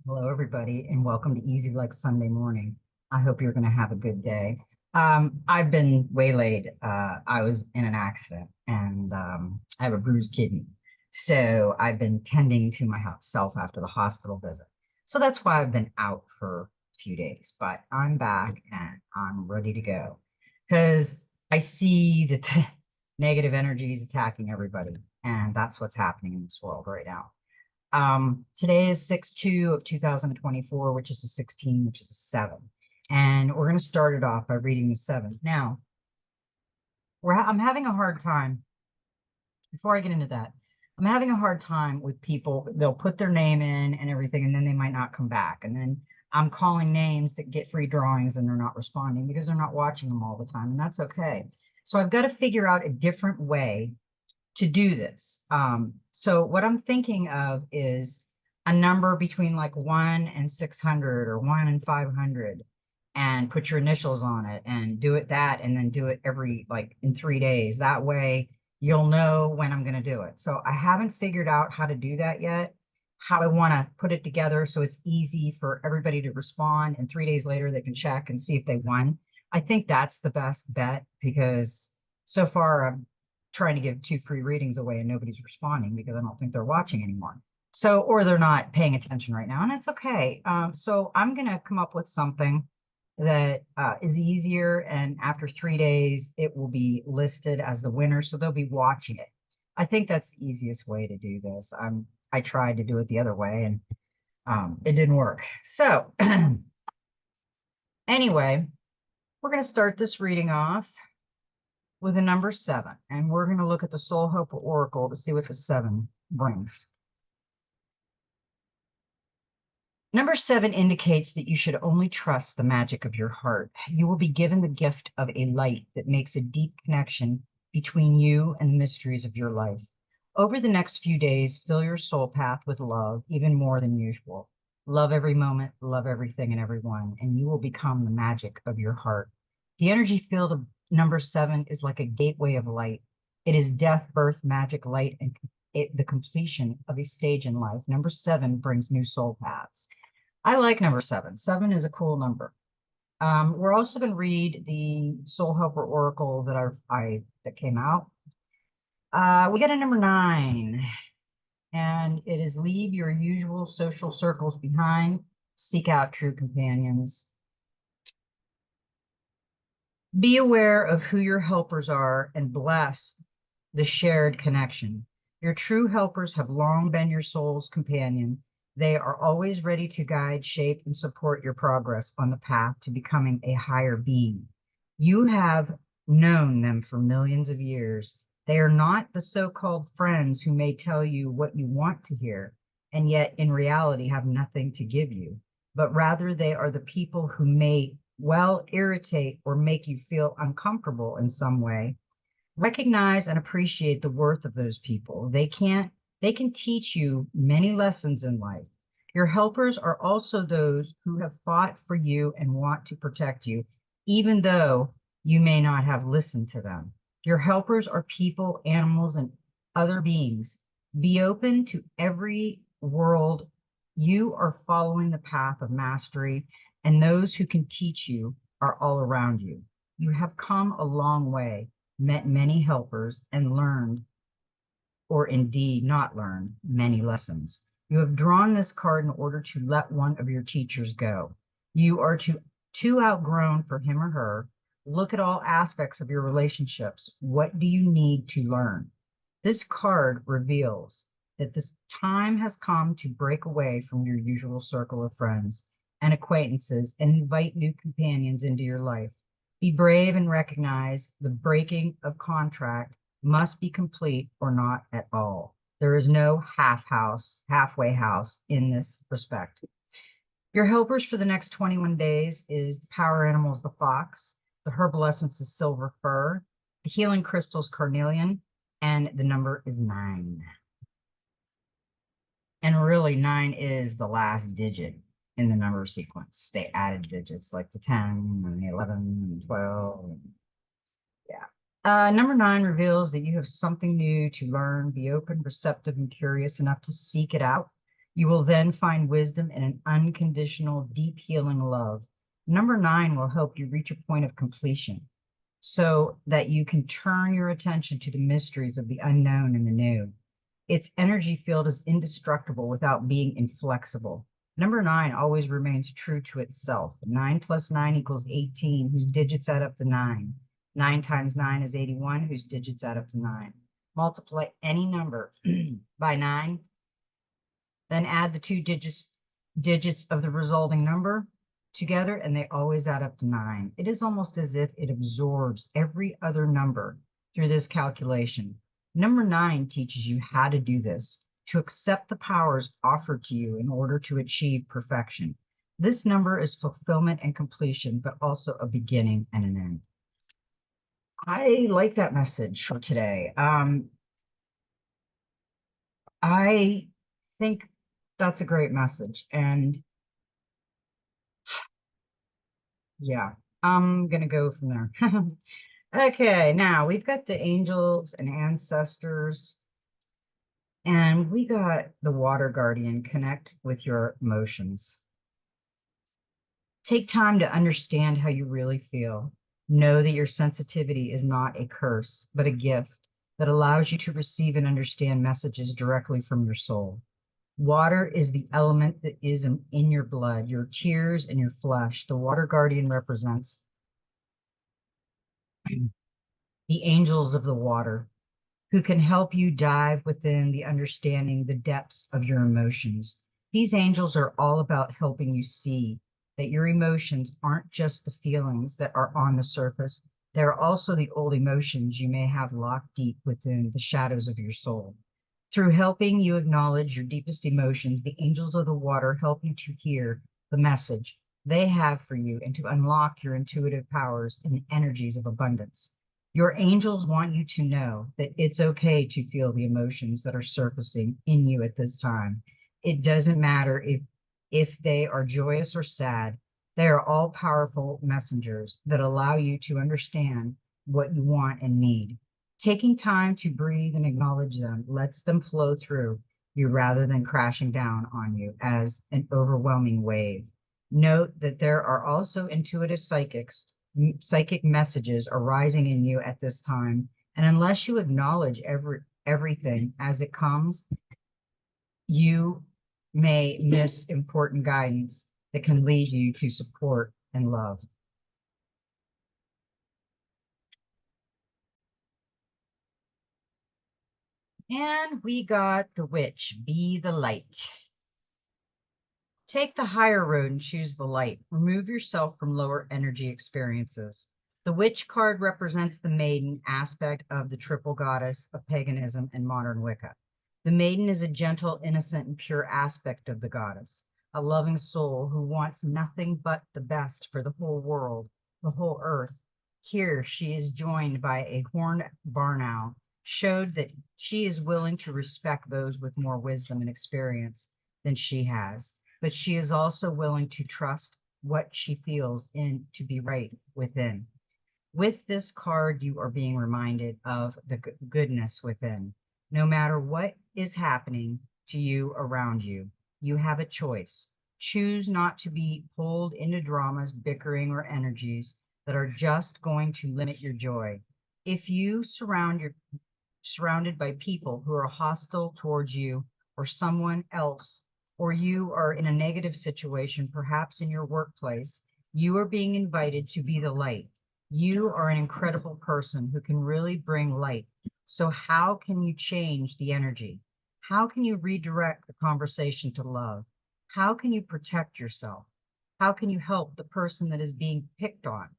Hello, everybody, and welcome to Easy Like Sunday Morning. I hope you're going to have a good day. I've been waylaid. I was in an accident and I have a bruised kidney. So I've been tending to myself after the hospital visit. So that's why I've been out for a few days, but I'm back and I'm ready to go because I see the negative energies attacking everybody. And that's what's happening in this world right now. Today is 6/2 of 2024, which is a 16, which is a 7. And we're going to start it off by reading the 7. Now, I'm having a hard time, before I get into that, I'm having a hard time with people. They'll put their name in and everything, and then they might not come back. And then I'm calling names that get free drawings and they're not responding because they're not watching them all the time. And that's okay. So I've got to figure out a different way to do this. So what I'm thinking of is a number between like 1 and 600 or 1 and 500 and put your initials on it and do it that and then do it every like in 3 days. That way you'll know when I'm going to do it. So I haven't figured out how to do that yet, how I want to put it together so it's easy for everybody to respond and 3 days later they can check and see if they won. I think that's the best bet because so far I've trying to give 2 free readings away and nobody's responding because I don't think they're watching anymore. So, or they're not paying attention right now, and it's okay. So I'm going to come up with something that is easier, and after 3 days, it will be listed as the winner, so they'll be watching it. I think that's the easiest way to do this. I tried to do it the other way, and it didn't work. So anyway, we're going to start this reading off with the number 7, and we're going to look at the Soul Hope Oracle to see what the 7 brings. Number 7 indicates that you should only trust the magic of your heart. You will be given the gift of a light that makes a deep connection between you and the mysteries of your life. Over the next few days, fill your soul path with love, even more than usual. Love every moment, love everything and everyone, and you will become the magic of your heart. The energy field of number 7 is like a gateway of light. It is death, birth, magic, light, and the completion of a stage in life. Number 7 brings new soul paths. I like number 7. 7 is a cool number. We're also going to read the Soul Helper Oracle that came out. We got a number 9, and it is leave your usual social circles behind, seek out true companions. Be aware of who your helpers are and bless the shared connection. Your true helpers have long been your soul's companion. They are always ready to guide, shape, and support your progress on the path to becoming a higher being. You have known them for millions of years. They are not the so-called friends who may tell you what you want to hear, and yet in reality have nothing to give you, but rather they are the people who may well irritate or make you feel uncomfortable in some way. Recognize and appreciate the worth of those people. They can teach you many lessons in life. Your helpers are also those who have fought for you and want to protect you, even though you may not have listened to them. Your helpers are people, animals, and other beings. Be open to every world. You are following the path of mastery, and those who can teach you are all around you. You have come a long way, met many helpers, and learned, or indeed not learned, many lessons. You have drawn this card in order to let one of your teachers go. You are too outgrown for him or her. Look at all aspects of your relationships. What do you need to learn? This card reveals that this time has come to break away from your usual circle of friends and acquaintances and invite new companions into your life. Be brave and recognize the breaking of contract must be complete or not at all. There is no halfway house in this respect. Your helpers for the next 21 days is the power animals, the fox, the herbal essence is silver fir, the healing crystals carnelian, and the number is 9. And really 9 is the last digit in the number sequence. They added digits like the 10 and the 11 and 12. And yeah. Number 9 reveals that you have something new to learn. Be open, receptive, and curious enough to seek it out. You will then find wisdom in an unconditional, deep healing love. Number 9 will help you reach a point of completion so that you can turn your attention to the mysteries of the unknown and the new. Its energy field is indestructible without being inflexible. Number 9 always remains true to itself. 9 plus 9 equals 18, whose digits add up to 9. 9 times 9 is 81, whose digits add up to 9. Multiply any number by 9, then add the two digits of the resulting number together, and they always add up to 9. It is almost as if it absorbs every other number through this calculation. Number 9 teaches you how to do this, to accept the powers offered to you in order to achieve perfection. This number is fulfillment and completion, but also a beginning and an end. I like that message for today. I think that's a great message. And yeah, I'm going to go from there. Okay, now we've got the angels and ancestors, and we got the water guardian. Connect with your emotions. Take time to understand how you really feel. Know that your sensitivity is not a curse, but a gift that allows you to receive and understand messages directly from your soul. Water is the element that is in your blood, your tears, and your flesh. The water guardian represents the angels of the water, who can help you dive within the understanding the depths of your emotions. These angels are all about helping you see that your emotions aren't just the feelings that are on the surface. They're also the old emotions you may have locked deep within the shadows of your soul. Through helping you acknowledge your deepest emotions, the angels of the water help you to hear the message they have for you and to unlock your intuitive powers and energies of abundance. Your angels want you to know that it's okay to feel the emotions that are surfacing in you at this time. It doesn't matter if they are joyous or sad. They are all powerful messengers that allow you to understand what you want and need. Taking time to breathe and acknowledge them lets them flow through you rather than crashing down on you as an overwhelming wave. Note that there are also intuitive psychic messages arising in you at this time, and unless you acknowledge everything as it comes, you may miss important guidance that can lead you to support and love. And we got the witch, be the light. Take the higher road and choose the light. Remove yourself from lower energy experiences. The witch card represents the maiden aspect of the triple goddess of paganism and modern Wicca. The maiden is a gentle, innocent, and pure aspect of the goddess, a loving soul who wants nothing but the best for the whole world, the whole earth. Here she is joined by a horned barn owl, showed that she is willing to respect those with more wisdom and experience than she has, but she is also willing to trust what she feels in to be right within. With this card, you are being reminded of the goodness within. No matter what is happening to you around you, you have a choice. Choose not to be pulled into dramas, bickering, or energies that are just going to limit your joy. If you surrounded by people who are hostile towards you or someone else, or you are in a negative situation, perhaps in your workplace, you are being invited to be the light. You are an incredible person who can really bring light. So how can you change the energy? How can you redirect the conversation to love? How can you protect yourself? How can you help the person that is being picked on?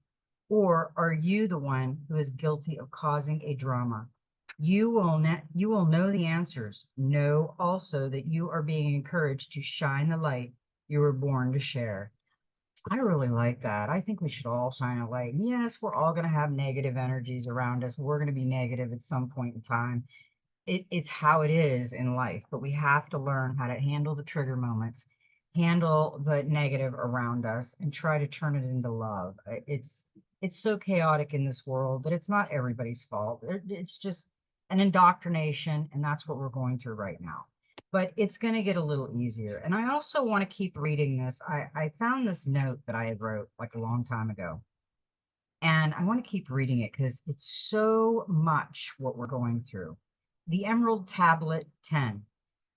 Or are you the one who is guilty of causing a drama? You will know the answers. Know also that you are being encouraged to shine the light you were born to share. I really like that. I think we should all shine a light. And yes, we're all going to have negative energies around us. We're going to be negative at some point in time. It's how it is in life, but we have to learn how to handle the trigger moments, handle the negative around us, and try to turn it into love. It's so chaotic in this world, but it's not everybody's fault. It's just an indoctrination, and that's what we're going through right now. but it's going to get a little easier. And I also want to keep reading this. I found this note that I had wrote like a long time ago, and I want to keep reading it because it's so much what we're going through. The Emerald Tablet 10,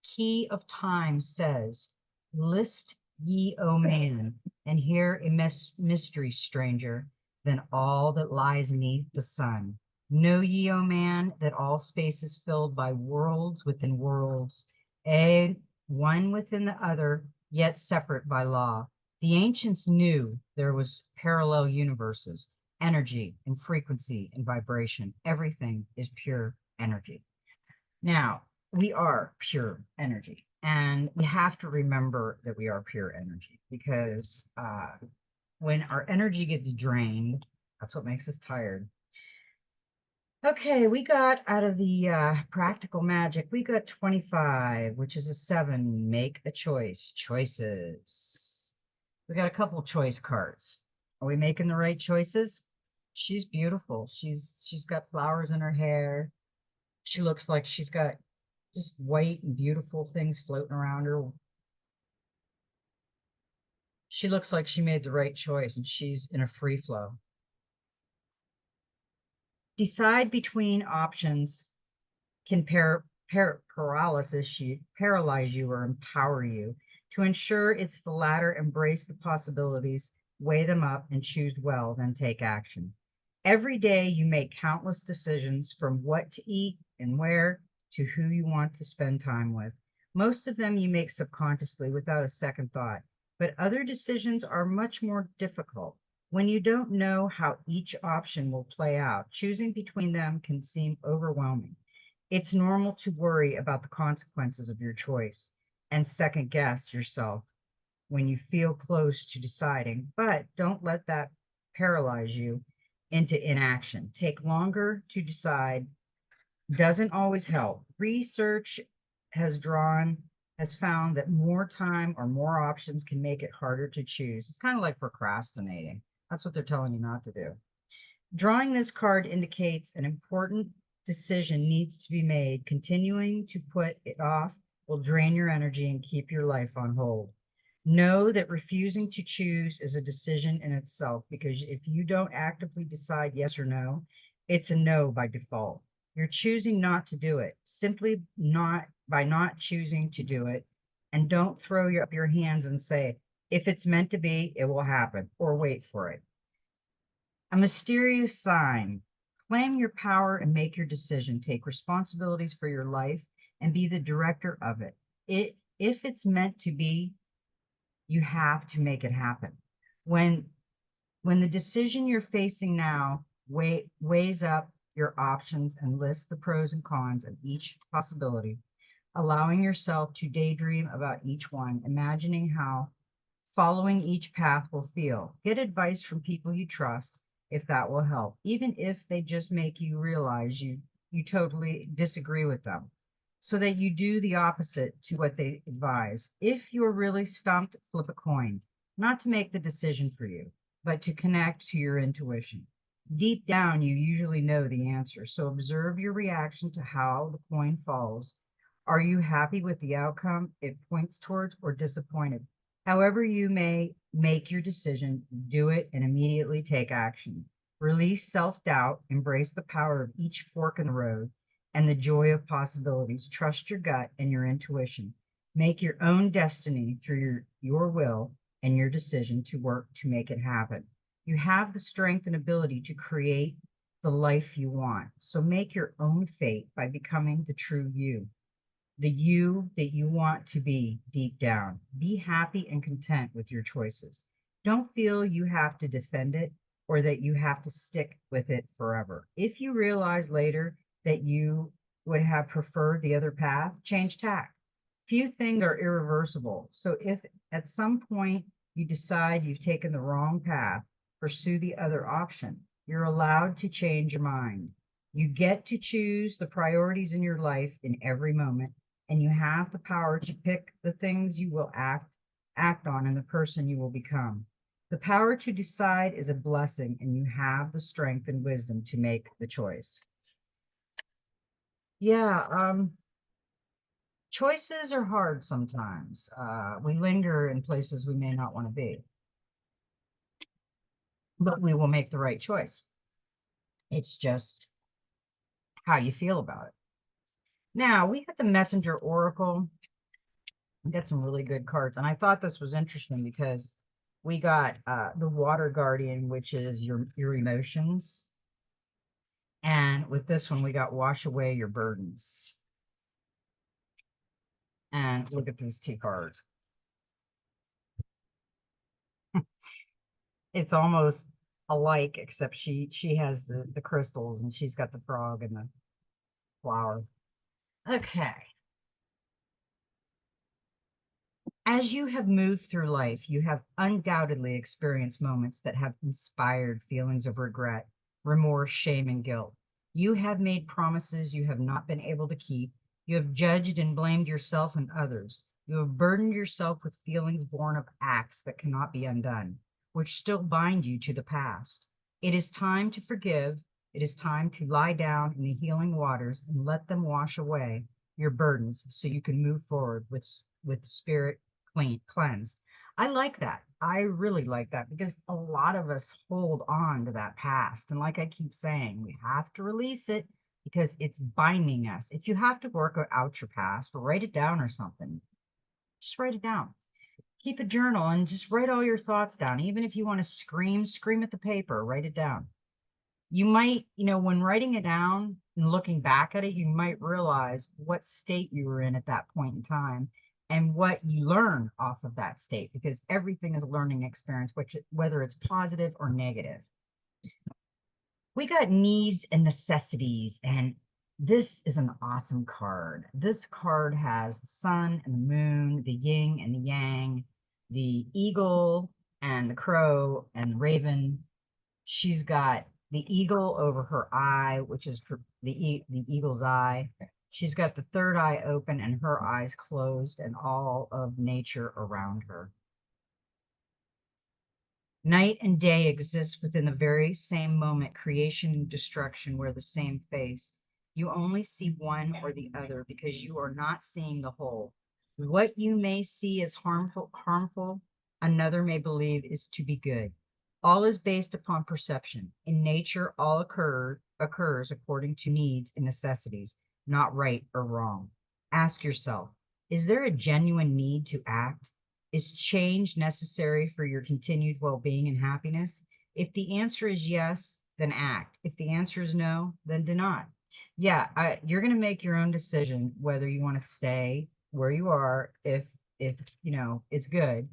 Key of Time says, list ye, O man, and hear a mystery stranger than all that lies neath the sun. Know ye, O man, that all space is filled by worlds within worlds, a one within the other, yet separate by law. The ancients knew there was parallel universes, energy and frequency and vibration. Everything is pure energy. Now, we are pure energy, and we have to remember that we are pure energy because when our energy gets drained, that's what makes us tired. Okay, we got out of the practical magic, we got 25, which is a 7. Make a choice. Choices. We got a couple choice cards. Are we making the right choices? She's beautiful. She's got flowers in her hair. She looks like she's got just white and beautiful things floating around her. She looks like she made the right choice and she's in a free flow. Decide between options can paralyze you or empower you. To ensure it's the latter, embrace the possibilities, weigh them up, and choose well, then take action. Every day you make countless decisions, from what to eat and where to who you want to spend time with. Most of them you make subconsciously without a second thought, but other decisions are much more difficult. When you don't know how each option will play out, choosing between them can seem overwhelming. It's normal to worry about the consequences of your choice and second guess yourself when you feel close to deciding, but don't let that paralyze you into inaction. Take longer to decide doesn't always help. Research has found that more time or more options can make it harder to choose. It's kind of like procrastinating. That's what they're telling you not to do. Drawing this card indicates an important decision needs to be made. Continuing to put it off will drain your energy and keep your life on hold. Know that refusing to choose is a decision in itself, because if you don't actively decide yes or no, it's a no by default. You're choosing not to do it, simply not by not choosing to do it. And don't throw up your hands and say, if it's meant to be, it will happen, or wait for it. A mysterious sign. Claim your power and make your decision. Take responsibilities for your life and be the director of it. If it's meant to be, you have to make it happen. When the decision you're facing now weighs up your options and lists the pros and cons of each possibility, allowing yourself to daydream about each one, imagining how following each path will feel. Get advice from people you trust if that will help, even if they just make you realize you totally disagree with them, so that you do the opposite to what they advise. If you're really stumped, flip a coin, not to make the decision for you, but to connect to your intuition. Deep down, you usually know the answer, so observe your reaction to how the coin falls. Are you happy with the outcome it points towards, or disappointed? However you may make your decision, do it and immediately take action. Release self-doubt, embrace the power of each fork in the road and the joy of possibilities. Trust your gut and your intuition. Make your own destiny through your will and your decision to work to make it happen. You have the strength and ability to create the life you want. So make your own fate by becoming the true you, the you that you want to be deep down. Be happy and content with your choices. Don't feel you have to defend it or that you have to stick with it forever. If you realize later that you would have preferred the other path, change tack. Few things are irreversible. So if at some point you decide you've taken the wrong path, pursue the other option. You're allowed to change your mind. You get to choose the priorities in your life in every moment, and you have the power to pick the things you will act on and the person you will become. The power to decide is a blessing, and you have the strength and wisdom to make the choice. Yeah, Choices are hard sometimes. We linger in places we may not want to be, but we will make the right choice. It's just how you feel about it. Now, we got the Messenger Oracle. We got some really good cards. And I thought this was interesting because we got the Water Guardian, which is your emotions. And with this one, we got Wash Away Your Burdens. And look at these two cards. It's almost alike, except she has the crystals and she's got the frog and the flower. Okay. As you have moved through life, you have undoubtedly experienced moments that have inspired feelings of regret, remorse, shame, and guilt. You have made promises you have not been able to keep. You have judged and blamed yourself and others. You have burdened yourself with feelings born of acts that cannot be undone, which still bind you to the past. It is time to forgive. It is time to lie down in the healing waters and let them wash away your burdens so you can move forward with spirit cleansed. I like that. I really like that because a lot of us hold on to that past. And like I keep saying, we have to release it because it's binding us. If you have to work out your past or write it down or something, just write it down. Keep a journal and just write all your thoughts down. Even if you want to scream at the paper, write it down. You might, when writing it down and looking back at it, you might realize what state you were in at that point in time and what you learn off of that state, because everything is a learning experience, whether it's positive or negative. We got needs and necessities, and this is an awesome card. This card has the sun and the moon, the yin and the yang, the eagle and the crow and the raven. She's got the eagle over her eye, which is the eagle's eye. She's got the third eye open and her eyes closed and all of nature around her. Night and day exist within the very same moment. Creation and destruction wear the same face. You only see one or the other because you are not seeing the whole. What you may see as harmful, another may believe is to be good. All is based upon perception. In nature, all occurs according to needs and necessities, not right or wrong. Ask yourself, is there a genuine need to act? Is change necessary for your continued well-being and happiness? If the answer is yes, then act. If the answer is no, then do not. Yeah, you're going to make your own decision whether you want to stay where you are if it's good,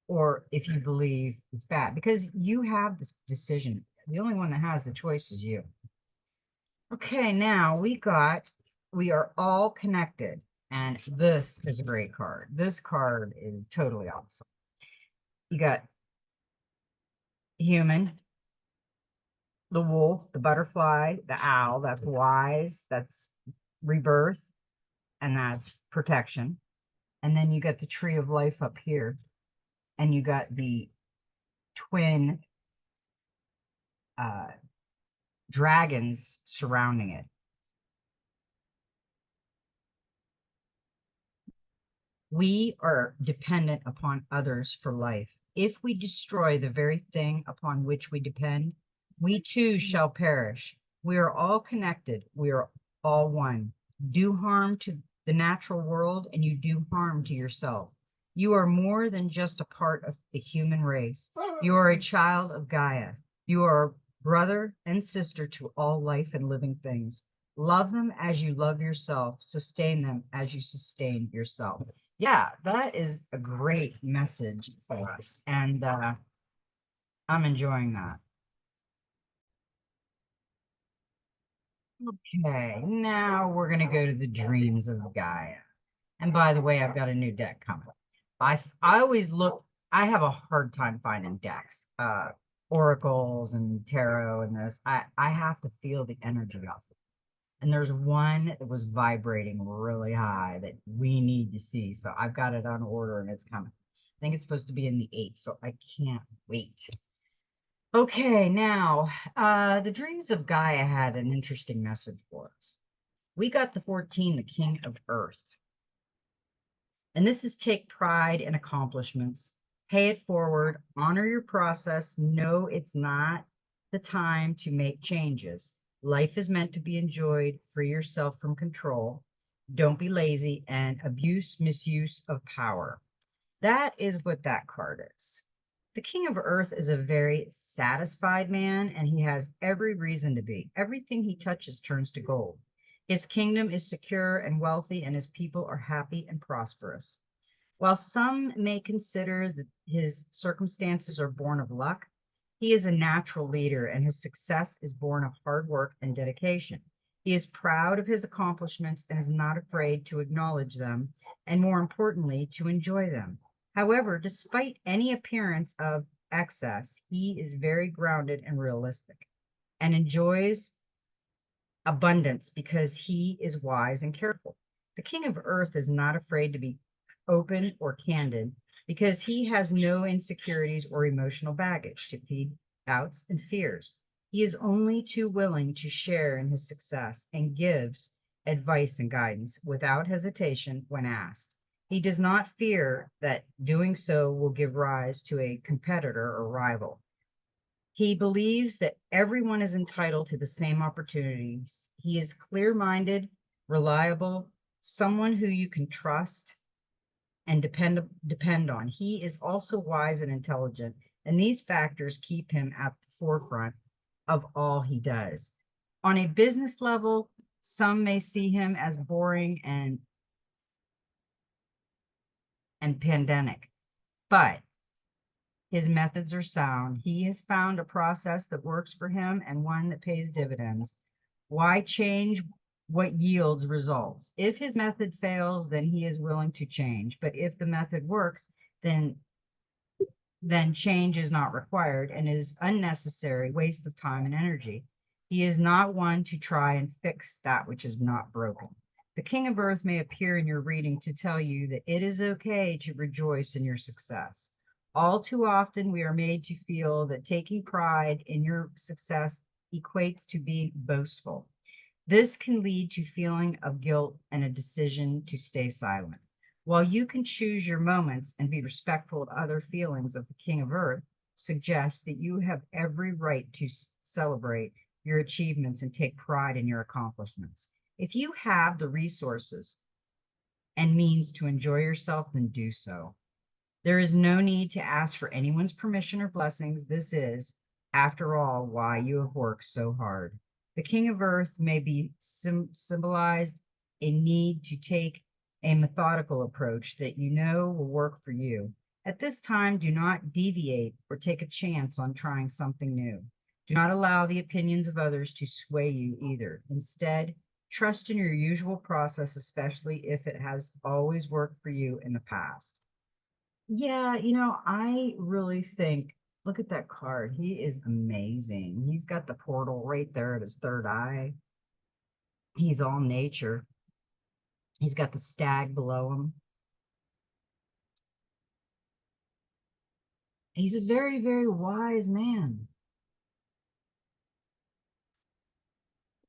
or if you believe it's bad, because you have this decision. The only one that has the choice is you. Okay, now we are all connected, and this is a great card. This card is totally awesome. You got human, the wolf, the butterfly, the owl. That's wise, that's rebirth, and that's protection. And then you got the tree of life up here, and you got the twin dragons surrounding it. We are dependent upon others for life. If we destroy the very thing upon which we depend, we too shall perish. We are all connected. We are all one. Do harm to the natural world and you do harm to yourself. You are more than just a part of the human race. You are a child of Gaia. You are brother and sister to all life and living things. Love them as you love yourself. Sustain them as you sustain yourself. Yeah, that is a great message for us. And I'm enjoying that. Okay, now we're going to go to the dreams of Gaia. And by the way, I've got a new deck coming. I always look, I have a hard time finding decks, oracles and tarot and this. I have to feel the energy of it. And there's one that was vibrating really high that we need to see. So I've got it on order and it's coming. I think it's supposed to be in the 8th, so I can't wait. Okay, now, the dreams of Gaia had an interesting message for us. We got the 14, the King of Earth. And this is take pride in accomplishments, pay it forward, honor your process. No, it's not the time to make changes. Life is meant to be enjoyed. Free yourself from control. Don't be lazy and misuse of power. That is what that card is. The King of Earth is a very satisfied man, and he has every reason to be. Everything he touches turns to gold. His kingdom is secure and wealthy, and his people are happy and prosperous. While some may consider that his circumstances are born of luck, he is a natural leader, and his success is born of hard work and dedication. He is proud of his accomplishments and is not afraid to acknowledge them, and more importantly, to enjoy them. However, despite any appearance of excess, he is very grounded and realistic and enjoys abundance because he is wise and careful. The King of Earth is not afraid to be open or candid because he has no insecurities or emotional baggage to feed doubts and fears. He is only too willing to share in his success and gives advice and guidance without hesitation when asked. He does not fear that doing so will give rise to a competitor or rival. He believes that everyone is entitled to the same opportunities. He is clear minded, reliable, someone who you can trust and depend on. He is also wise and intelligent, and these factors keep him at the forefront of all he does. On a business level, some may see him as boring and pandemic, but his methods are sound. He has found a process that works for him and one that pays dividends. Why change what yields results? If his method fails, then he is willing to change. But if the method works, then change is not required and is unnecessary waste of time and energy. He is not one to try and fix that which is not broken. The King of Earth may appear in your reading to tell you that it is okay to rejoice in your success. All too often, we are made to feel that taking pride in your success equates to being boastful. This can lead to feeling of guilt and a decision to stay silent. While you can choose your moments and be respectful of other feelings of the King of Earth, suggests that you have every right to celebrate your achievements and take pride in your accomplishments. If you have the resources and means to enjoy yourself, then do so. There is no need to ask for anyone's permission or blessings. This is, after all, why you have worked so hard. The King of Earth may be symbolized a need to take a methodical approach that you know will work for you. At this time, do not deviate or take a chance on trying something new. Do not allow the opinions of others to sway you either. Instead, trust in your usual process, especially if it has always worked for you in the past. Yeah, I really think, look at that card. He is amazing. He's got the portal right there at his third eye. He's all nature. He's got the stag below him. He's a very, very wise man.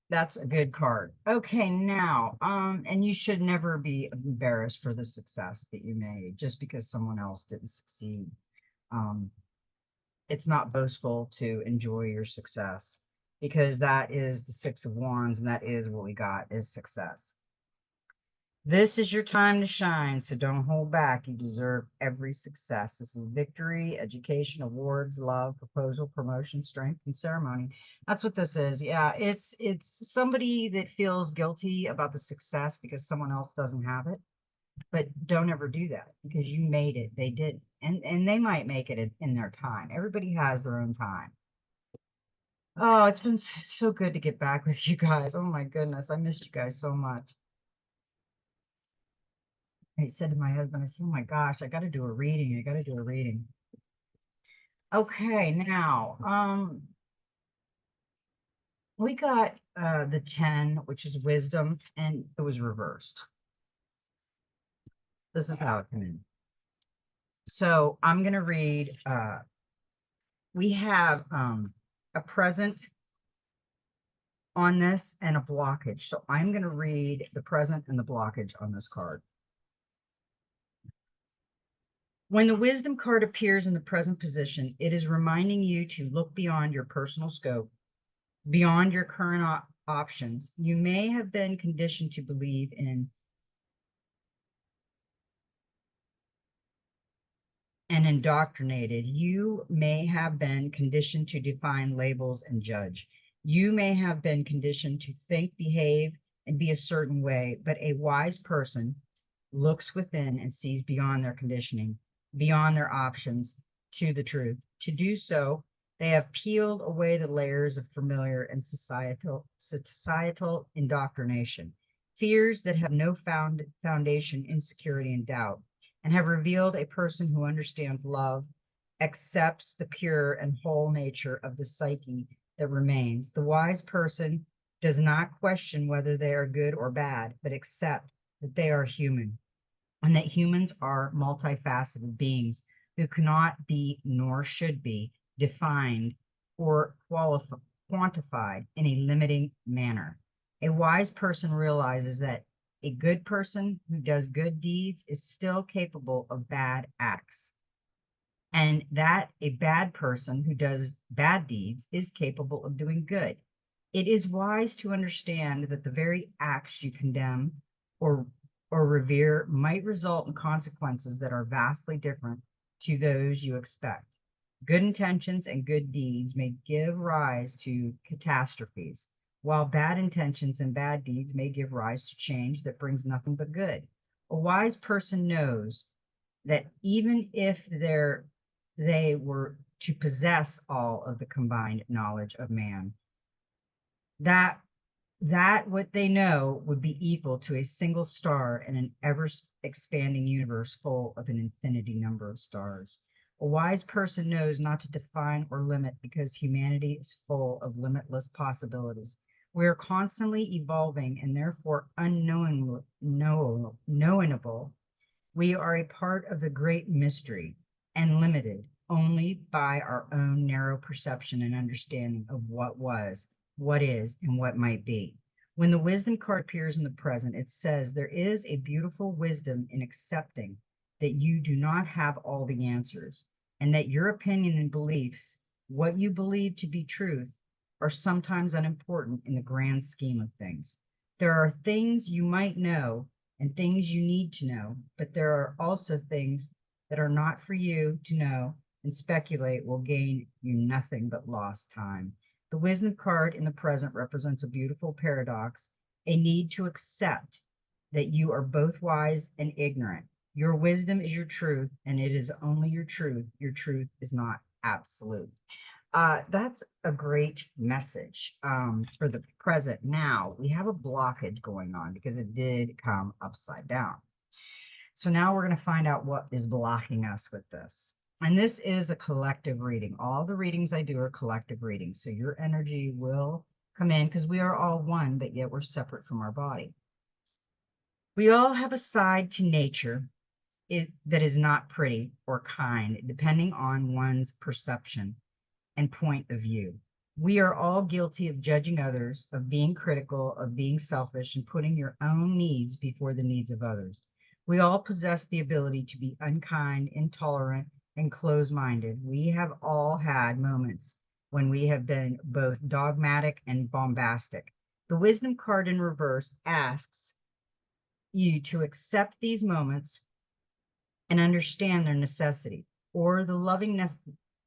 That's a good card. Okay, now, and you should never be embarrassed for the success that you made just because someone else didn't succeed. Um, it's not boastful to enjoy your success because that is the Six of Wands, and that is what we got is success. This is your time to shine, so don't hold back. You deserve every success. This is victory, education, awards, love, proposal, promotion, strength, and ceremony. That's what this is. Yeah, it's somebody that feels guilty about the success because someone else doesn't have it. But don't ever do that because you made it. They did. And they might make it in their time. Everybody has their own time. Oh, it's been so good to get back with you guys. Oh my goodness. I missed you guys so much. I said to my husband, I said, oh my gosh, I got to do a reading. I got to do a reading. Okay, now, we got the 10, which is wisdom, and it was reversed. This is how it came in. So I'm going to read, we have a present on this and a blockage. So I'm going to read the present and the blockage on this card. When the wisdom card appears in the present position, it is reminding you to look beyond your personal scope, beyond your current options. You may have been conditioned to believe in and indoctrinated. You may have been conditioned to define labels and judge. You may have been conditioned to think, behave, and be a certain way, but a wise person looks within and sees beyond their conditioning, beyond their options to the truth. To do so, they have peeled away the layers of familiar and societal indoctrination, fears that have no foundation, insecurity, and doubt, and have revealed a person who understands love, accepts the pure and whole nature of the psyche that remains. The wise person does not question whether they are good or bad, but accept that they are human and that humans are multifaceted beings who cannot be nor should be defined or quantified in a limiting manner. A wise person realizes that a good person who does good deeds is still capable of bad acts, and that a bad person who does bad deeds is capable of doing good. It is wise to understand that the very acts you condemn or or revere might result in consequences that are vastly different to those you expect. Good intentions and good deeds may give rise to catastrophes, while bad intentions and bad deeds may give rise to change that brings nothing but good. A wise person knows that even if they were to possess all of the combined knowledge of man, that what they know would be equal to a single star in an ever expanding universe full of an infinity number of stars. A wise person knows not to define or limit because humanity is full of limitless possibilities. We are constantly evolving and therefore unknowable. We are a part of the great mystery and limited only by our own narrow perception and understanding of what was, what is, and what might be. When the wisdom card appears in the present, it says there is a beautiful wisdom in accepting that you do not have all the answers and that your opinion and beliefs, what you believe to be truth, are sometimes unimportant in the grand scheme of things. There are things you might know and things you need to know, but there are also things that are not for you to know, and speculate will gain you nothing but lost time. The wisdom card in the present represents a beautiful paradox, a need to accept that you are both wise and ignorant. Your wisdom is your truth, and it is only your truth. Your truth is not absolute. That's a great message for the present. Now we have a blockage going on because it did come upside down. So now we're going to find out what is blocking us with this. And this is a collective reading. All the readings I do are collective readings. So your energy will come in because we are all one, but yet we're separate from our body. We all have a side to nature that is not pretty or kind, depending on one's perception and point of view. We are all guilty of judging others, of being critical, of being selfish, and putting your own needs before the needs of others. We all possess the ability to be unkind, intolerant, and close-minded. We have all had moments when we have been both dogmatic and bombastic. The wisdom card in reverse asks you to accept these moments and understand their necessity, or the loving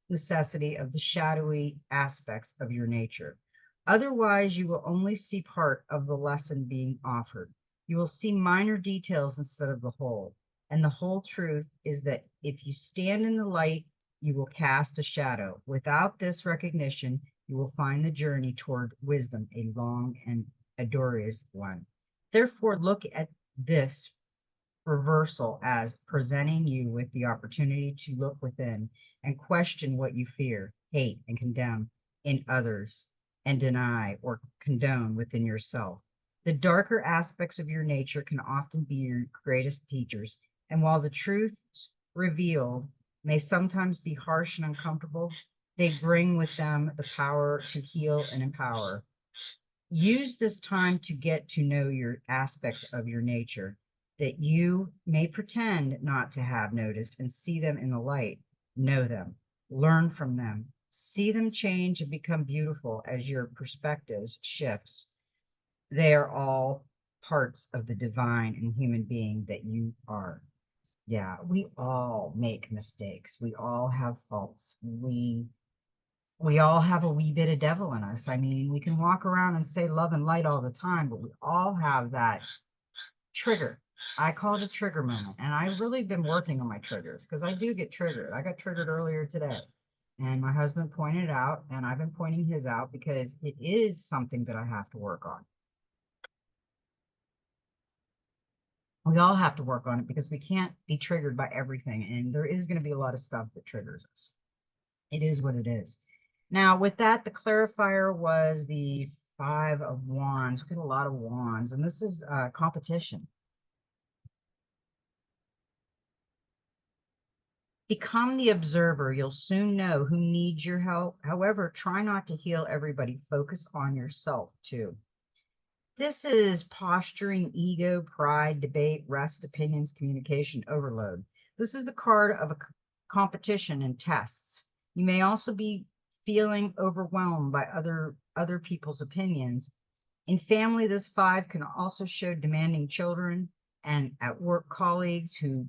necessity of the shadowy aspects of your nature. Otherwise, you will only see part of the lesson being offered. You will see minor details instead of the whole. And the whole truth is that if you stand in the light, you will cast a shadow. Without this recognition, you will find the journey toward wisdom a long and arduous one. Therefore, look at this reversal as presenting you with the opportunity to look within and question what you fear, hate, and condemn in others, and deny or condone within yourself. The darker aspects of your nature can often be your greatest teachers, and while the truths revealed may sometimes be harsh and uncomfortable, they bring with them the power to heal and empower. Use this time to get to know your aspects of your nature that you may pretend not to have noticed and see them in the light, know them, learn from them, see them change and become beautiful as your perspectives shifts. They are all parts of the divine and human being that you are. Yeah, we all make mistakes. We all have faults. We all have a wee bit of devil in us. I mean, we can walk around and say love and light all the time, but we all have that trigger. I call it a trigger moment. And I've really been working on my triggers because I do get triggered. I got triggered earlier today. And my husband pointed it out, and I've been pointing his out because it is something that I have to work on. We all have to work on it because we can't be triggered by everything. And there is going to be a lot of stuff that triggers us. It is what it is. Now, with that, the clarifier was the Five of Wands. We get a lot of wands, and this is competition. Become the observer. You'll soon know who needs your help. However, try not to heal everybody. Focus on yourself, too. This is posturing, ego, pride, debate, rest, opinions, communication, overload. This is the card of a competition and tests. You may also be feeling overwhelmed by other people's opinions. In family, this five can also show demanding children and at work colleagues who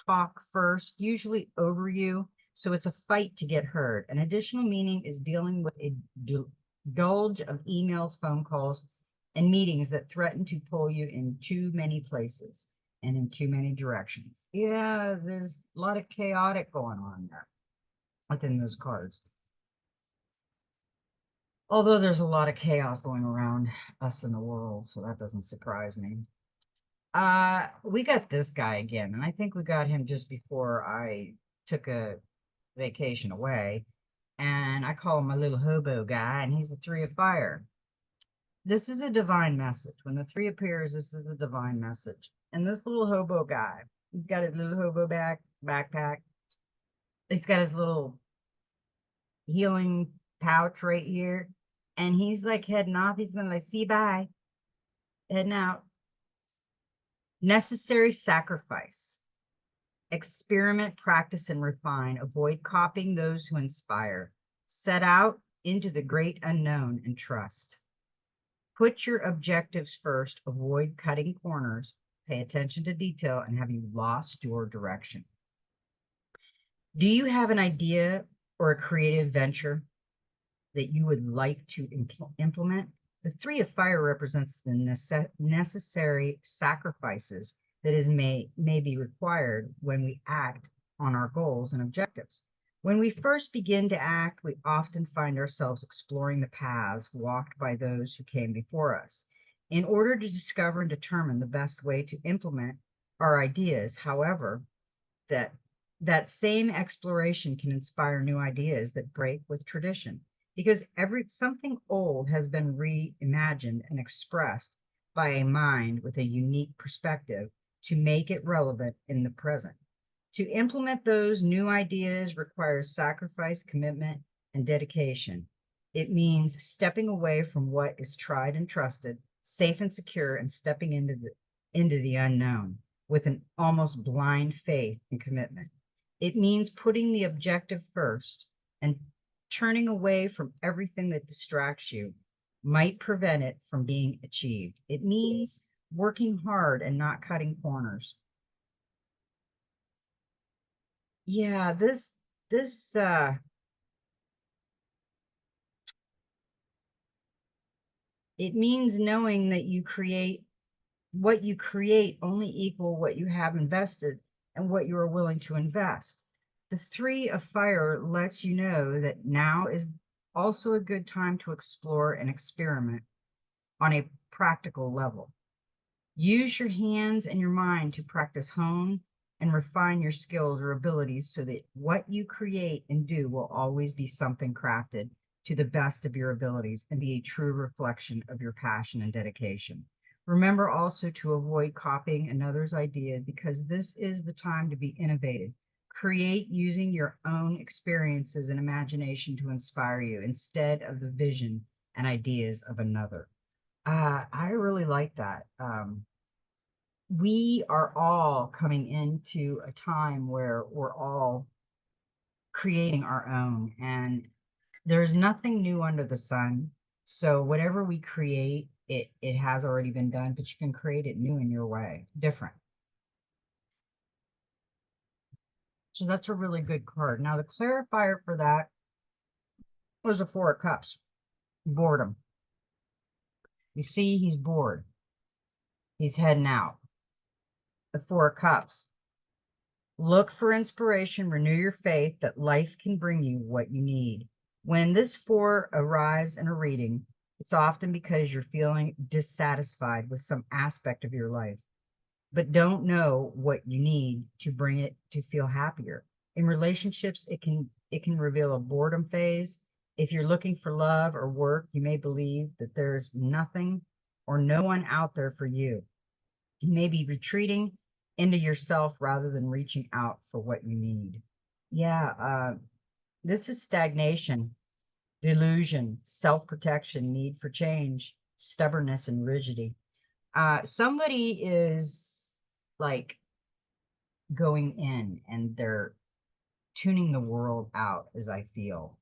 talk first, usually over you. So it's a fight to get heard. An additional meaning is dealing with a dulge of emails, phone calls, and meetings that threaten to pull you in too many places and in too many directions. Yeah, there's a lot of chaotic going on there within those cards. Although there's a lot of chaos going around us in the world, so that doesn't surprise me. We got this guy again, and I think we got him just before I took a vacation away. And I call him my little hobo guy, and he's the Three of Fire. This is a divine message. When the three appears, this is a divine message. And this little hobo guy, he's got his little hobo backpack. He's got his little healing pouch right here. And he's like heading off. He's gonna like, see, bye. Heading out. Necessary sacrifice. Experiment, practice, and refine. Avoid copying those who inspire. Set out into the great unknown and trust. Put your objectives first. Avoid cutting corners. Pay attention to detail. And have you lost your direction? Do you have an idea or a creative venture that you would like to implement? The Three of Fire represents the necessary sacrifices that may be required when we act on our goals and objectives. When we first begin to act, we often find ourselves exploring the paths walked by those who came before us. In order to discover and determine the best way to implement our ideas, however, that same exploration can inspire new ideas that break with tradition, because something old has been reimagined and expressed by a mind with a unique perspective to make it relevant in the present. To implement those new ideas requires sacrifice, commitment, and dedication. It means stepping away from what is tried and trusted, safe and secure, and stepping into the unknown with an almost blind faith and commitment. It means putting the objective first and turning away from everything that distracts you might prevent it from being achieved. It means working hard and not cutting corners. Yeah, this it means knowing that what you create only equal what you have invested and what you are willing to invest. The Three of Fire lets you know that now is also a good time to explore and experiment on a practical level. Use your hands and your mind to practice, hone, and refine your skills or abilities so that what you create and do will always be something crafted to the best of your abilities and be a true reflection of your passion and dedication. Remember also to avoid copying another's idea, because this is the time to be innovative. Create using your own experiences and imagination to inspire you instead of the vision and ideas of another. I really like that. we are all coming into a time where we're all creating our own, and there's nothing new under the sun. So whatever we create, it has already been done, but you can create it new in your way, different. So that's a really good card. Now the clarifier for that was a Four of Cups, boredom. You see, he's bored. He's heading out. The Four of Cups. Look for inspiration, renew your faith that life can bring you what you need. When this four arrives in a reading, it's often because you're feeling dissatisfied with some aspect of your life, but don't know what you need to bring it to feel happier. In relationships, it can reveal a boredom phase. If you're looking for love or work, you may believe that there's nothing or no one out there for you. You may be retreating into yourself rather than reaching out for what you need. Yeah, this is stagnation, delusion, self-protection, need for change, stubbornness, and rigidity. Somebody is like going in and they're tuning the world out, as I feel,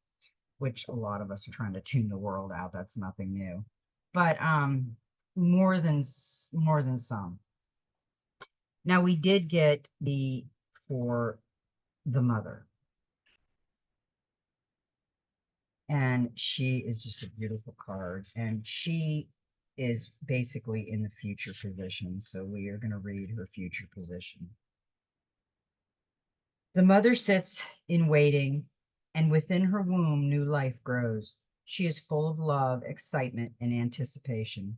which a lot of us are trying to tune the world out. That's nothing new, but more than some. Now we did get the for the mother, and she is just a beautiful card, and she is basically in the future position. So we are going to read her future position. The mother sits in waiting, and within her womb new life grows. She is full of love, excitement, and anticipation.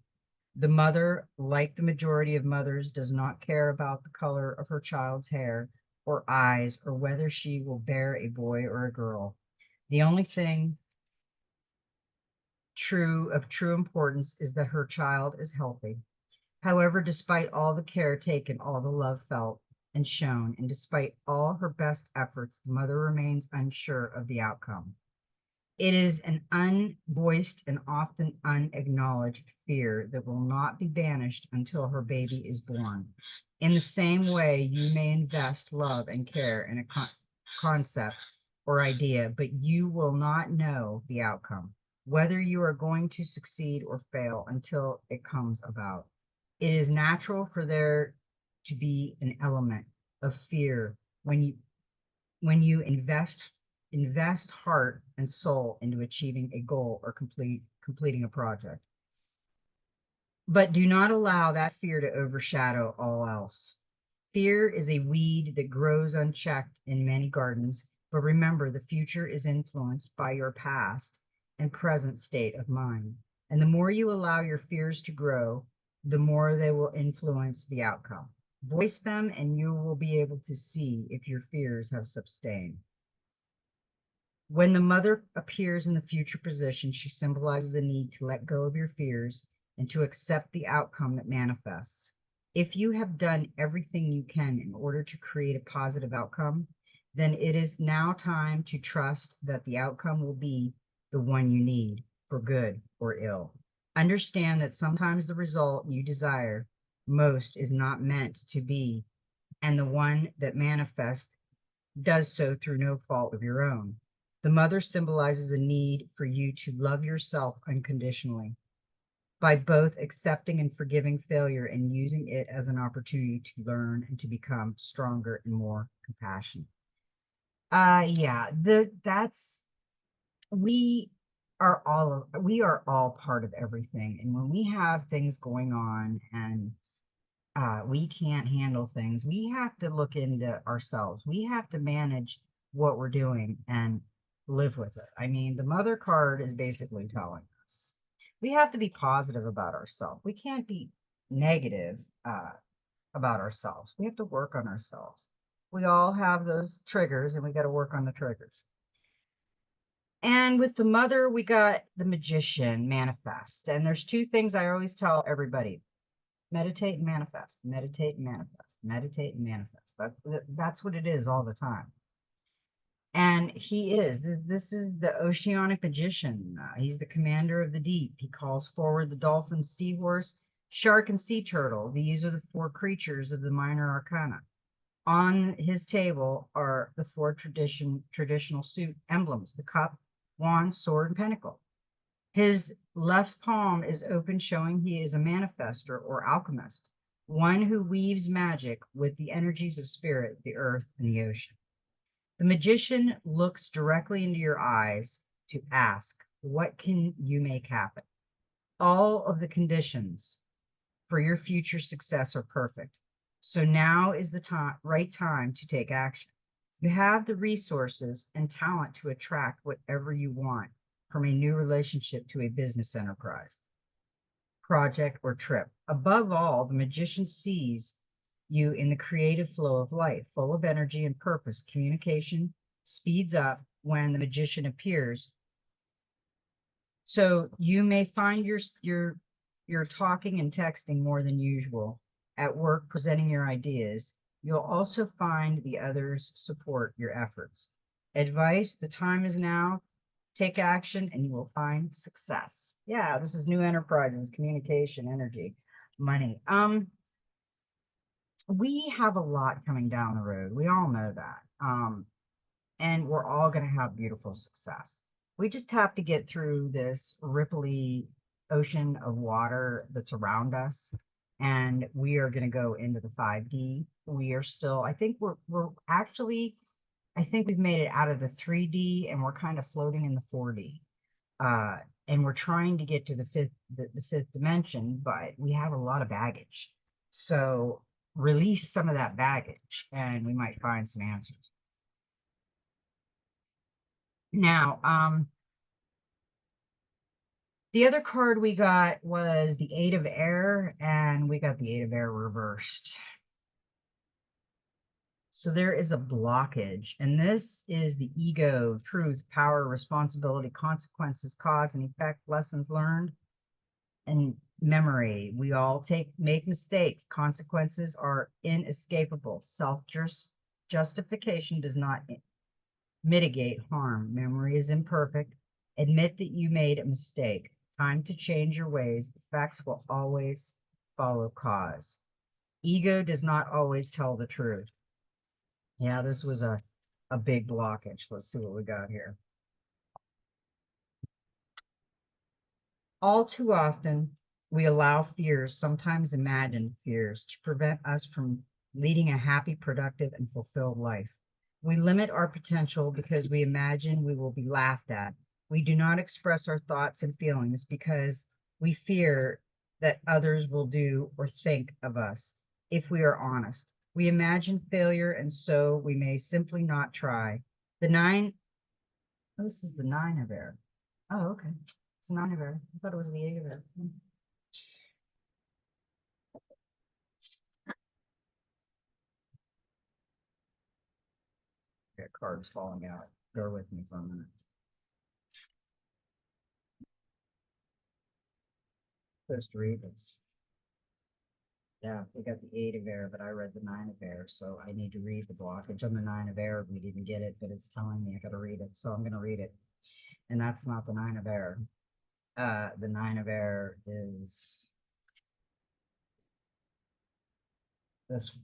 The mother, like the majority of mothers, does not care about the color of her child's hair or eyes or whether she will bear a boy or a girl. The only thing true importance is that her child is healthy. However, despite all the care taken, all the love felt and shown, and despite all her best efforts, the mother remains unsure of the outcome. It is an unvoiced and often unacknowledged fear that will not be banished until her baby is born. In the same way, you may invest love and care in a concept or idea, but you will not know the outcome, whether you are going to succeed or fail until it comes about. It is natural for there to be an element of fear when you invest heart and soul into achieving a goal or completing a project. But do not allow that fear to overshadow all else. Fear is a weed that grows unchecked in many gardens, but remember the future is influenced by your past and present state of mind. And the more you allow your fears to grow, the more they will influence the outcome. Voice them, and you will be able to see if your fears have sustained. When the mother appears in the future position, she symbolizes the need to let go of your fears and to accept the outcome that manifests. If you have done everything you can in order to create a positive outcome, then it is now time to trust that the outcome will be the one you need, for good or ill. Understand that sometimes the result you desire most is not meant to be, and the one that manifests does so through no fault of your own. The mother symbolizes a need for you to love yourself unconditionally by both accepting and forgiving failure and using it as an opportunity to learn and to become stronger and more compassionate. Yeah, that's we we are all part of everything, and when we have things going on and we can't handle things, we have to look into ourselves. We have to manage what we're doing and live with it. I mean, the mother card is basically telling us we have to be positive about ourselves. We can't be negative about ourselves. We have to work on ourselves. We all have those triggers, and we got to work on the triggers. And with the mother, we got the magician, manifest. And there's two things I always tell everybody: meditate and manifest, meditate and manifest, meditate and manifest. That's what it is all the time. And he is, this is the oceanic magician. He's the commander of the deep. He calls forward the dolphin seahorse Shark and sea turtle, these are the four creatures of the minor arcana. On his table are the four traditional suit emblems, the cup, wand, sword, and pentacle. His left palm is open, showing he is a manifester or alchemist, one who weaves magic with the energies of spirit, the earth, and the ocean. The magician looks directly into your eyes to ask, what can you make happen? All of the conditions for your future success are perfect. So now is the right time to take action. You have the resources and talent to attract whatever you want, from a new relationship to a business enterprise, project, or trip. Above all, the magician sees you in the creative flow of life, full of energy and purpose. Communication speeds up when the magician appears. So you may find you're talking and texting more than usual. At work, presenting your ideas. You'll also find the others support your efforts. Advice: the time is now. Take action and you will find success. Yeah, this is new enterprises, communication, energy, money. We have a lot coming down the road. We all know that. And we're all going to have beautiful success. We just have to get through this ripply ocean of water that's around us. And we are going to go into the 5D. We are still, I think we're actually, I think we've made it out of the 3D and we're kind of floating in the 4D. And we're trying to get to the fifth dimension, but we have a lot of baggage. So release some of that baggage and we might find some answers. Now, the other card we got was the Eight of Air, and we got the Eight of Air reversed. So there is a blockage, and this is the ego, truth, power, responsibility, consequences, cause and effect, lessons learned, and memory. We all make mistakes. Consequences are inescapable. Self-justification does not mitigate harm. Memory is imperfect. Admit that you made a mistake. Time to change your ways. Facts will always follow cause. Ego does not always tell the truth. Yeah, this was a big blockage. Let's see what we got here. All too often, we allow fears, sometimes imagined fears, to prevent us from leading a happy, productive, and fulfilled life. We limit our potential because we imagine we will be laughed at. We do not express our thoughts and feelings because we fear that others will do or think of us. If we are honest, we imagine failure, and so we may simply not try. Oh, this is the Nine of Air. Oh, okay. It's a Nine of Air. I thought it was the Eight of Air. That card's falling out. Bear with me for a minute. Supposed to read this. Yeah, we got the Eight of Air, but I read the Nine of Air, so I need to read the blockage on the Nine of Air. We didn't get it, but it's telling me I got to read it, so I'm going to read it. And that's not the Nine of Air. The Nine of Air is this.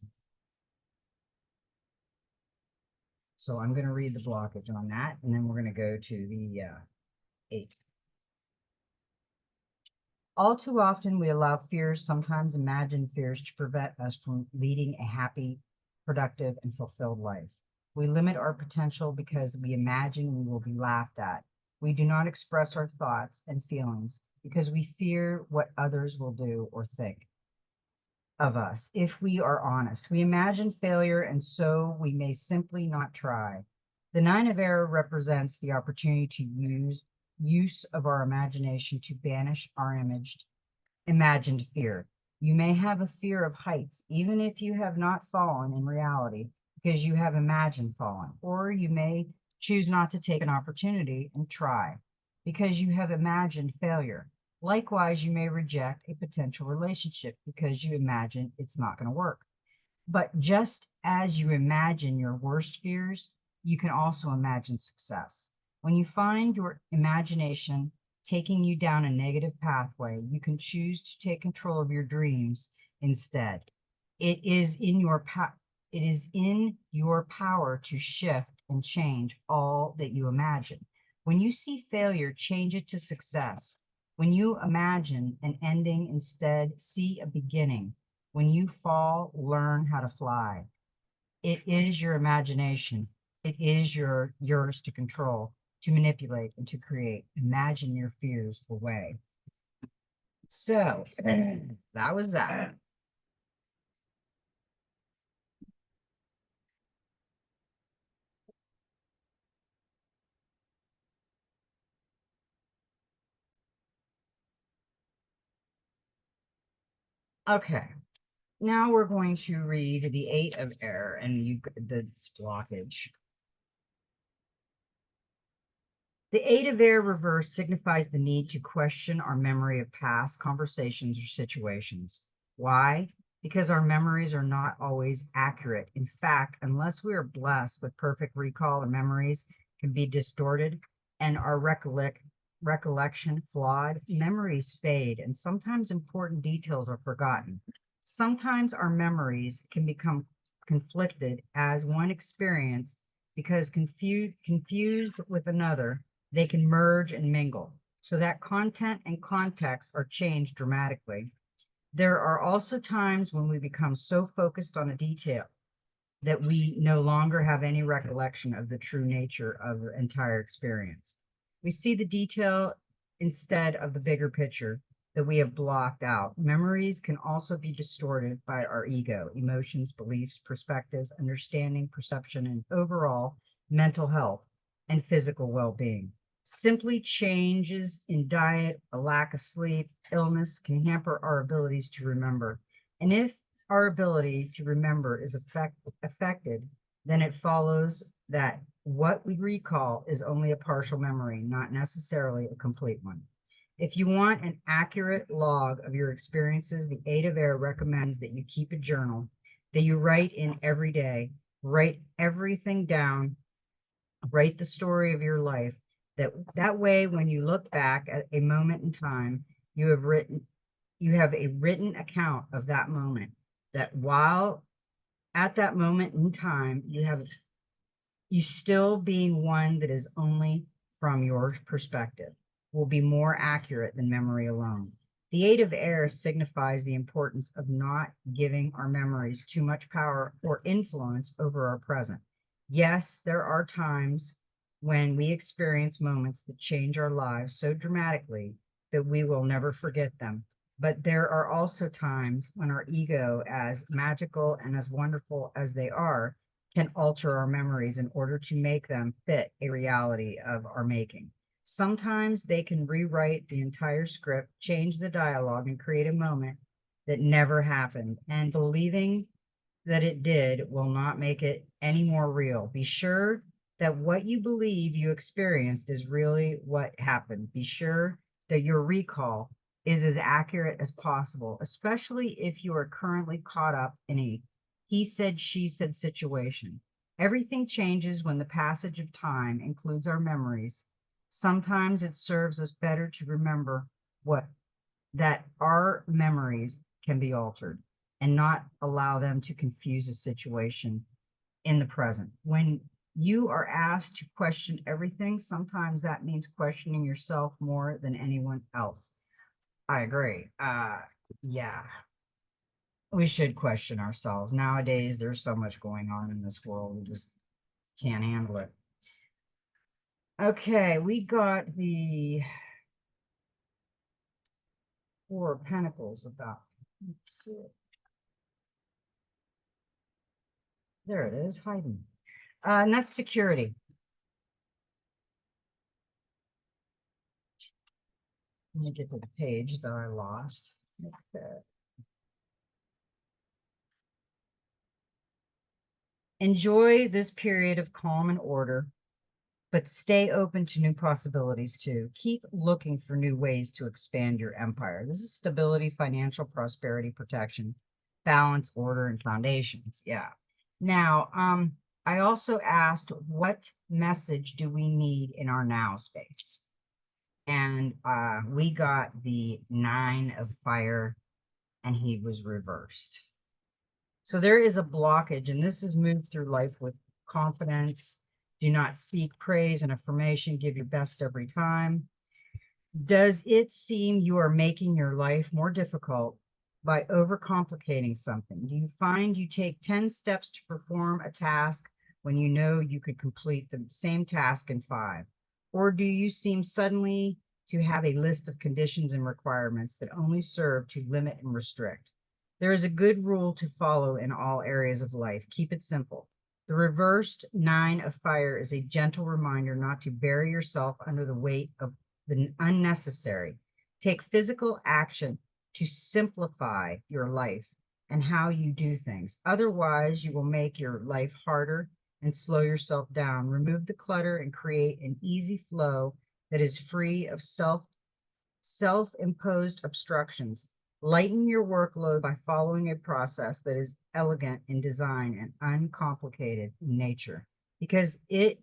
So I'm going to read the blockage on that, and then we're going to go to the 8. All too often, we allow fears, sometimes imagined fears, to prevent us from leading a happy, productive, and fulfilled life. We limit our potential because we imagine we will be laughed at. We do not express our thoughts and feelings because we fear what others will do or think of us. If we are honest, we imagine failure, and so we may simply not try. The Nine of Air represents the opportunity to use of our imagination to banish our imagined fear. You may have a fear of heights, even if you have not fallen in reality, because you have imagined falling, or you may choose not to take an opportunity and try because you have imagined failure. Likewise, you may reject a potential relationship because you imagine it's not going to work. But just as you imagine your worst fears, you can also imagine success. When you find your imagination taking you down a negative pathway. You can choose to take control of your dreams instead. It is in your power to shift and change all that you imagine. When you see failure, change it to success. When you imagine an ending, instead see a beginning. When you fall, learn how to fly. It is your imagination. It is yours to control, to manipulate, and to create. Imagine your fears away. So that was that. Okay. Now we're going to read the Eight of Air and the blockage. The Eight of Air reverse signifies the need to question our memory of past conversations or situations. Why? Because our memories are not always accurate. In fact, unless we are blessed with perfect recall, our memories can be distorted and our recollection flawed. Memories fade, and sometimes important details are forgotten. Sometimes our memories can become conflicted as one experience because confused with another, they can merge and mingle so that content and context are changed dramatically. There are also times when we become so focused on a detail that we no longer have any recollection of the true nature of the entire experience. We see the detail instead of the bigger picture that we have blocked out. Memories can also be distorted by our ego, emotions, beliefs, perspectives, understanding, perception, and overall mental health and physical well-being. Simply changes in diet, a lack of sleep, illness can hamper our abilities to remember. And if our ability to remember is affected, then it follows that what we recall is only a partial memory, not necessarily a complete one. If you want an accurate log of your experiences, the Eight of Air recommends that you keep a journal, that you write in every day, write everything down, write the story of your life. That way, when you look back at a moment in time, you have a written account of that moment. That while at that moment in time, you still being one that is only from your perspective will be more accurate than memory alone. The Eight of Air signifies the importance of not giving our memories too much power or influence over our present. Yes, there are times when we experience moments that change our lives so dramatically that we will never forget them. But there are also times when our ego, as magical and as wonderful as they are, can alter our memories in order to make them fit a reality of our making. Sometimes they can rewrite the entire script, change the dialogue, and create a moment that never happened. And believing that it did will not make it any more real. Be sure that what you believe you experienced is really what happened. Be sure that your recall is as accurate as possible, especially if you are currently caught up in a he said, she said situation. Everything changes when the passage of time includes our memories. Sometimes it serves us better to remember what that our memories can be altered and not allow them to confuse a situation in the present. When you are asked to question everything, sometimes that means questioning yourself more than anyone else. I agree. Yeah, we should question ourselves. Nowadays, there's so much going on in this world, we just can't handle it. Okay, we got the Four of Pentacles about, let's see it. There it is, hiding. And that's security. Let me get to the page that I lost. Okay. Enjoy this period of calm and order, but stay open to new possibilities too. Keep looking for new ways to expand your empire. This is stability, financial prosperity, protection, balance, order, and foundations. Yeah. Now, I also asked, what message do we need in our now space? And we got the 9 of fire, and he was reversed. So there is a blockage, and this is moved through life with confidence. Do not seek praise and affirmation. Give your best every time. Does it seem you are making your life more difficult by overcomplicating something? Do you find you take 10 steps to perform a task when you know you could complete the same task in 5? Or do you seem suddenly to have a list of conditions and requirements that only serve to limit and restrict? There is a good rule to follow in all areas of life. Keep it simple. The reversed 9 of fire is a gentle reminder not to bury yourself under the weight of the unnecessary. Take physical action to simplify your life and how you do things. Otherwise, you will make your life harder and slow yourself down. Remove the clutter and create an easy flow that is free of self-imposed obstructions. Lighten your workload by following a process that is elegant in design and uncomplicated in nature, because it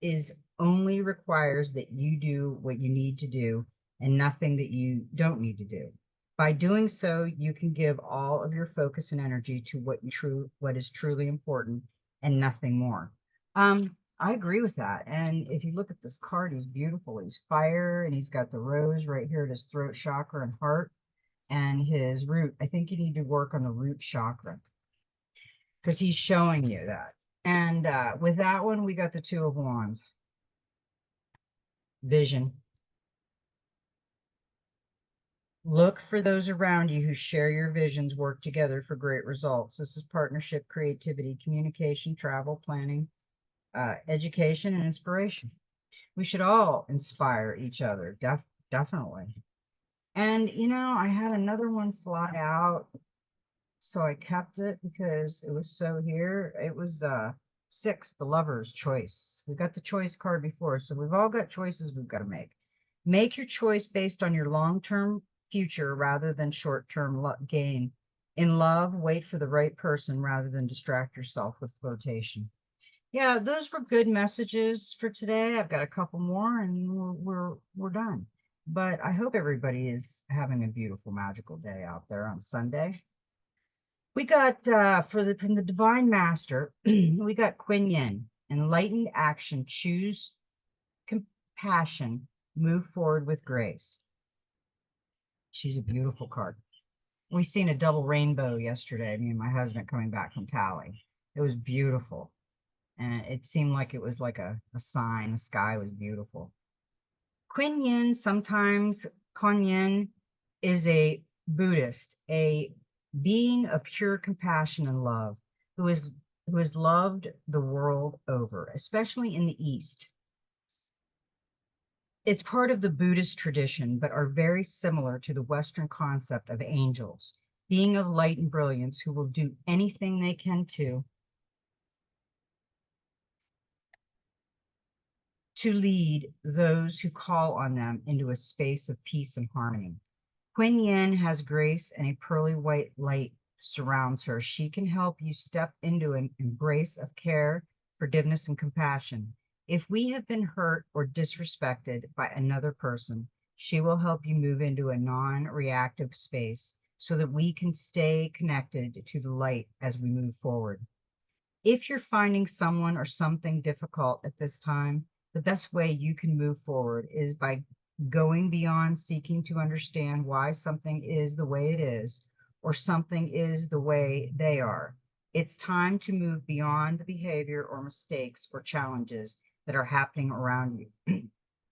is only requires that you do what you need to do and nothing that you don't need to do. By doing so, you can give all of your focus and energy to what is truly important and nothing more. I agree with that. And if you look at this card, he's beautiful. He's fire, and he's got the rose right here at his throat chakra and heart, and his root. I think you need to work on the root chakra because he's showing you that. And with that one, we got the 2 of Wands. Vision. Look for those around you who share your visions, work together for great results. This is partnership, creativity, communication, travel, planning, education, and inspiration. We should all inspire each other, definitely. And, I had another one fly out, so I kept it because it was so here. It was 6, the lover's choice. We got the choice card before, so we've all got choices we've got to make. Make your choice based on your long-term future rather than short-term gain. In love, wait for the right person rather than distract yourself with flirtation. Yeah, those were good messages for today. I've got a couple more, and we're done. But I hope everybody is having a beautiful, magical day out there on Sunday. We got from the Divine Master, we got Quinn Yin, enlightened action, choose compassion, move forward with grace. She's a beautiful card. We seen a double rainbow yesterday, me and my husband coming back from Tally. It was beautiful. And it seemed like it was like a sign. The sky was beautiful. Quinn Yin, sometimes Kuan Yin, is a Buddhist, a being of pure compassion and love, who has loved the world over, especially in the East. It's part of the Buddhist tradition, but are very similar to the Western concept of angels, being of light and brilliance who will do anything they can to lead those who call on them into a space of peace and harmony. Quinn Yin has grace, and a pearly white light surrounds her. She can help you step into an embrace of care, forgiveness, and compassion. If we have been hurt or disrespected by another person, she will help you move into a non-reactive space so that we can stay connected to the light as we move forward. If you're finding someone or something difficult at this time, the best way you can move forward is by going beyond seeking to understand why something is the way it is or something is the way they are. It's time to move beyond the behavior or mistakes or challenges that are happening around you.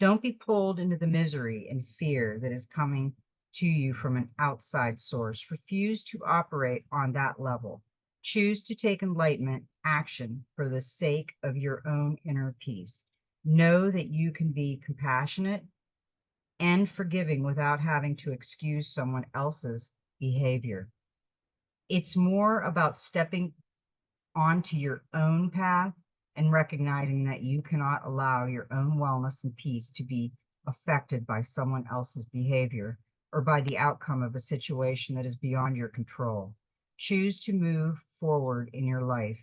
Don't be pulled into the misery and fear that is coming to you from an outside source. Refuse to operate on that level. Choose to take enlightenment action for the sake of your own inner peace. Know that you can be compassionate and forgiving without having to excuse someone else's behavior. It's more about stepping onto your own path and recognizing that you cannot allow your own wellness and peace to be affected by someone else's behavior or by the outcome of a situation that is beyond your control. Choose to move forward in your life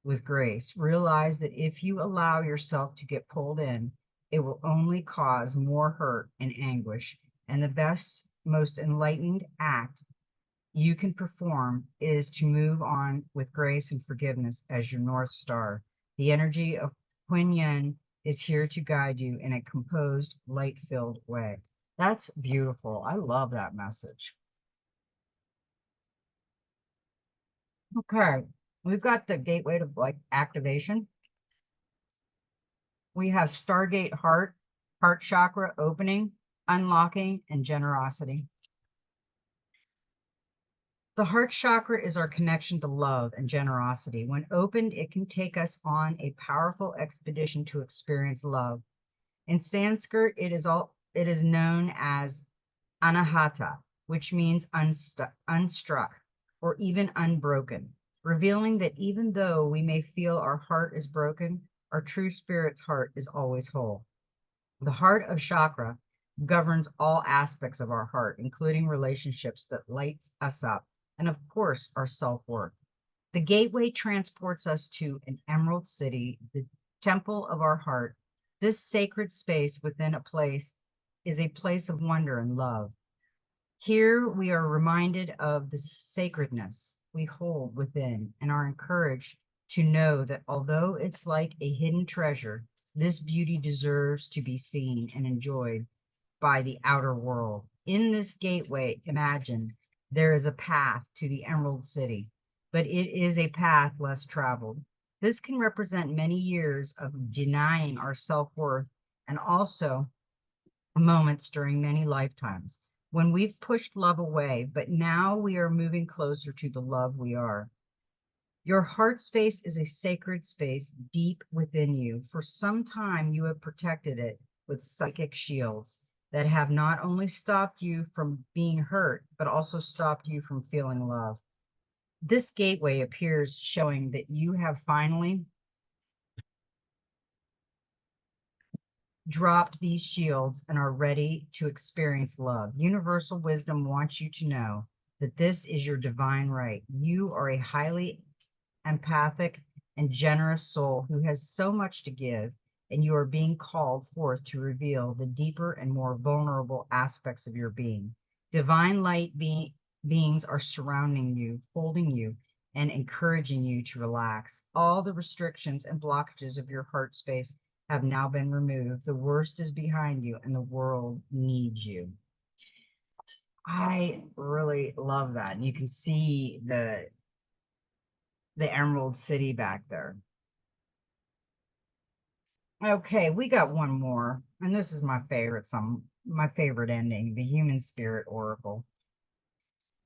with grace. Realize that if you allow yourself to get pulled in, it will only cause more hurt and anguish. And the best, most enlightened act you can perform is to move on with grace and forgiveness as your North Star. The energy of Kuan Yin is here to guide you in a composed, light filled way. That's beautiful. I love that message. Okay, we've got the gateway to like activation. We have Stargate Heart, heart chakra opening, unlocking, and generosity. The heart chakra is our connection to love and generosity. When opened, it can take us on a powerful expedition to experience love. In Sanskrit, it is known as anahata, which means unstruck or even unbroken, revealing that even though we may feel our heart is broken, our true spirit's heart is always whole. The heart of chakra governs all aspects of our heart, including relationships that lights us up, and of course, our self-worth. The gateway transports us to an emerald city, the temple of our heart. This sacred space within a place is a place of wonder and love. Here we are reminded of the sacredness we hold within and are encouraged to know that although it's like a hidden treasure, this beauty deserves to be seen and enjoyed by the outer world. In this gateway, imagine there is a path to the Emerald City, but it is a path less traveled. This can represent many years of denying our self-worth and also moments during many lifetimes when we've pushed love away, but now we are moving closer to the love we are. Your heart space is a sacred space deep within you. For some time, you have protected it with psychic shields that have not only stopped you from being hurt, but also stopped you from feeling love. This gateway appears showing that you have finally dropped these shields and are ready to experience love. Universal wisdom wants you to know that this is your divine right. You are a highly empathic and generous soul who has so much to give, and you are being called forth to reveal the deeper and more vulnerable aspects of your being. Divine light beings are surrounding you, holding you, and encouraging you to relax. All the restrictions and blockages of your heart space have now been removed. The worst is behind you, and the world needs you. I really love that. And you can see the Emerald City back there. Okay, we got one more, and this is my favorite ending, the Human Spirit Oracle.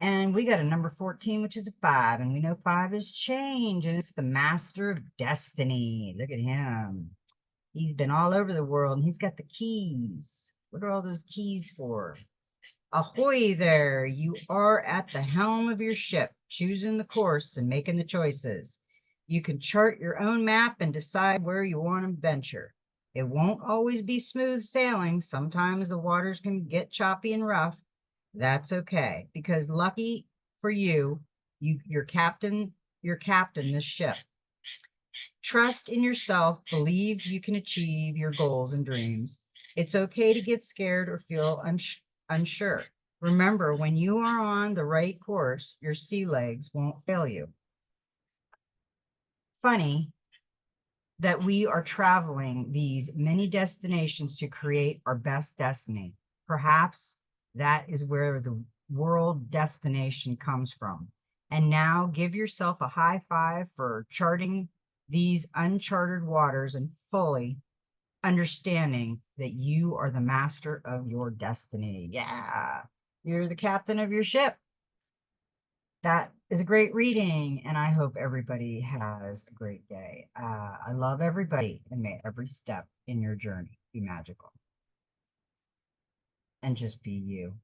And we got a number 14, which is a 5, and we know 5 is change, and it's the Master of Destiny. Look at him. He's been all over the world, and he's got the keys. What are all those keys for? Ahoy there, you are at the helm of your ship, choosing the course and making the choices. You can chart your own map and decide where you want to venture. It won't always be smooth sailing. Sometimes the waters can get choppy and rough. That's okay, because lucky for you, you're captain this ship. Trust in yourself, believe you can achieve your goals and dreams. It's okay to get scared or feel unsure. Remember, when you are on the right course, your sea legs won't fail you. Funny that we are traveling these many destinations to create our best destiny. Perhaps that is where the world destination comes from. And now give yourself a high five for charting these uncharted waters and fully understanding that you are the master of your destiny. Yeah, you're the captain of your ship. That is a great reading, and I hope everybody has a great day. I love everybody, and may every step in your journey be magical and just be you.